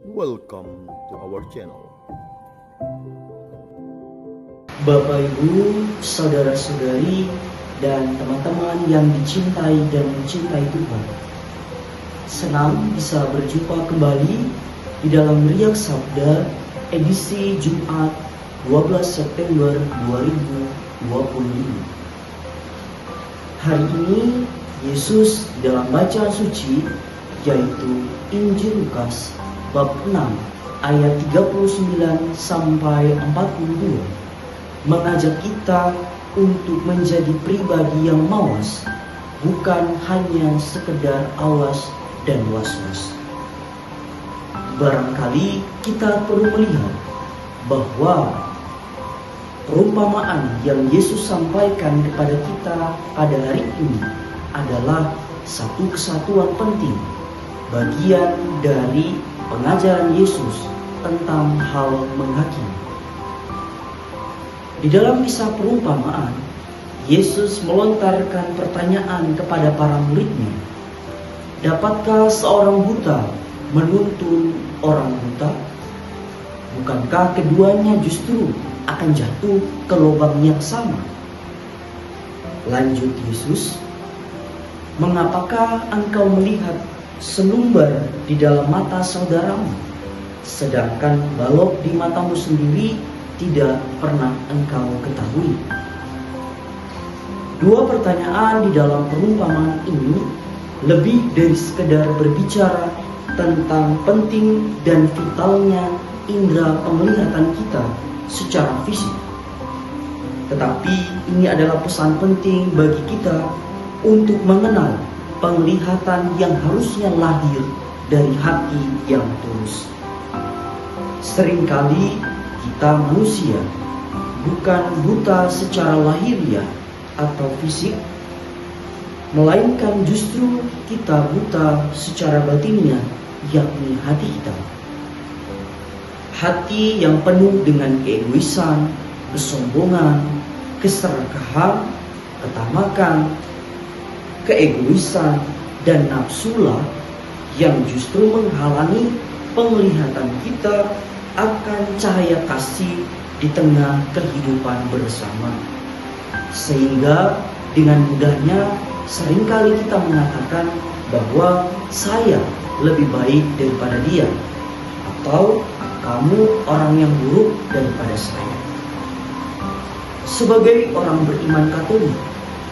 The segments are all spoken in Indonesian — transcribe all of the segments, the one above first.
Welcome to our channel. Bapak Ibu, saudara-saudari, dan teman-teman yang dicintai dan mencintai Tuhan. Senang bisa berjumpa kembali di dalam Riak Sabda edisi Jumat 12 September 2025. Hari ini Yesus dalam bacaan suci yaitu Injil Lukas bab 6 ayat 39 sampai 42 mengajak kita untuk menjadi pribadi yang mawas, bukan hanya sekedar awas dan was-was. Barangkali kita perlu melihat bahwa perumpamaan yang Yesus sampaikan kepada kita pada hari ini adalah satu kesatuan penting, bagian dari pengajaran Yesus tentang hal menghakimi. Di dalam kisah perumpamaan, Yesus melontarkan pertanyaan kepada para muridnya. Dapatkah seorang buta menuntun orang buta? Bukankah keduanya justru akan jatuh ke lubang yang sama? Lanjut Yesus, mengapakah engkau melihat selumbar di dalam mata saudaramu, sedangkan balok di matamu sendiri tidak pernah engkau ketahui? Dua pertanyaan di dalam perumpamaan ini lebih dari sekedar berbicara tentang penting dan vitalnya indera penglihatan kita secara fisik. Tetapi ini adalah pesan penting bagi kita untuk mengenal penglihatan yang harusnya lahir dari hati yang tulus. Seringkali kita manusia bukan buta secara lahiriah atau fisik, melainkan justru kita buta secara batinnya, yakni hati kita. Hati yang penuh dengan keegoisan, kesombongan, keserakahan, ketamakan, keegoisan, dan nafsulah yang justru menghalangi penglihatan kita akan cahaya kasih di tengah kehidupan bersama. Sehingga dengan mudahnya seringkali kita mengatakan bahwa saya lebih baik daripada dia, atau kamu orang yang buruk daripada saya. Sebagai orang beriman Katolik,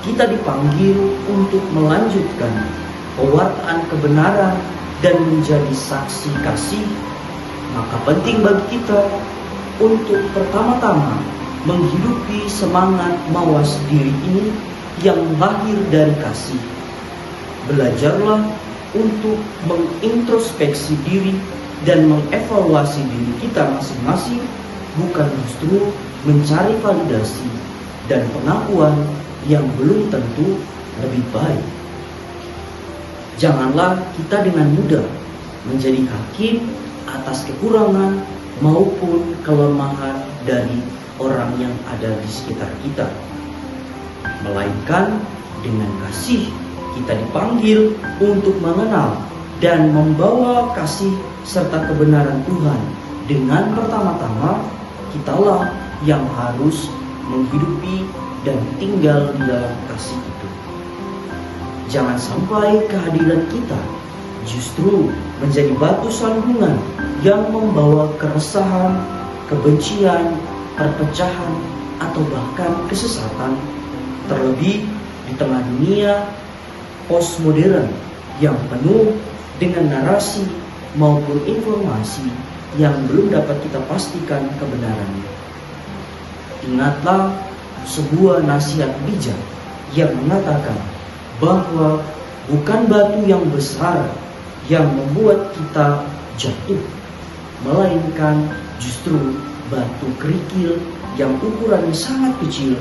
kita dipanggil untuk melanjutkan pewartaan kebenaran dan menjadi saksi kasih. Maka penting bagi kita untuk pertama-tama menghidupi semangat mawas diri ini yang lahir dari kasih. Belajarlah untuk mengintrospeksi diri dan mengevaluasi diri kita masing-masing, bukan justru mencari validasi dan pengakuan yang belum tentu lebih baik. Janganlah kita dengan mudah menjadi hakim atas kekurangan maupun kelemahan dari orang yang ada di sekitar kita. Melainkan dengan kasih kita dipanggil untuk mengenal dan membawa kasih serta kebenaran Tuhan. Dengan pertama-tama kitalah yang harus menghidupi dan tinggal di dalam kasih itu. Jangan sampai kehadiran kita justru menjadi batu sandungan yang membawa keresahan, kebencian, perpecahan, atau bahkan kesesatan, terlebih di tengah dunia postmodern yang penuh dengan narasi maupun informasi yang belum dapat kita pastikan kebenarannya. Ingatlah sebuah nasihat bijak yang mengatakan bahwa bukan batu yang besar yang membuat kita jatuh, melainkan justru batu kerikil yang ukurannya sangat kecil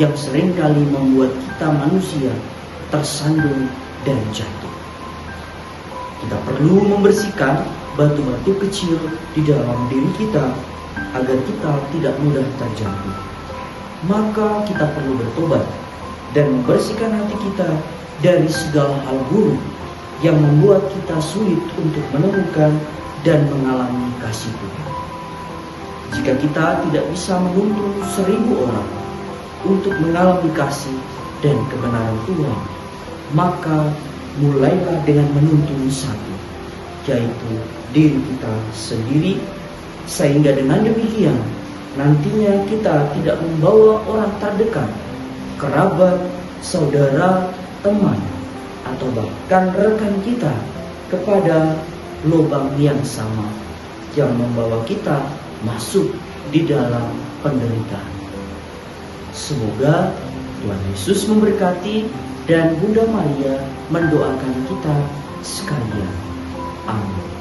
yang seringkali membuat kita manusia tersandung dan jatuh. Kita perlu membersihkan batu-batu kecil di dalam diri kita agar kita tidak mudah terjatuh. Maka kita perlu bertobat dan membersihkan hati kita dari segala hal buruk yang membuat kita sulit untuk menemukan dan mengalami kasih Tuhan. Jika kita tidak bisa menuntun 1000 orang untuk mengalami kasih dan kebenaran Tuhan, maka mulailah dengan menuntun satu, yaitu diri kita sendiri, sehingga dengan demikian nantinya kita tidak membawa orang terdekat, kerabat, saudara, teman, atau bahkan rekan kita kepada lubang yang sama yang membawa kita masuk di dalam penderitaan. Semoga Tuhan Yesus memberkati dan Bunda Maria mendoakan kita sekalian. Amin.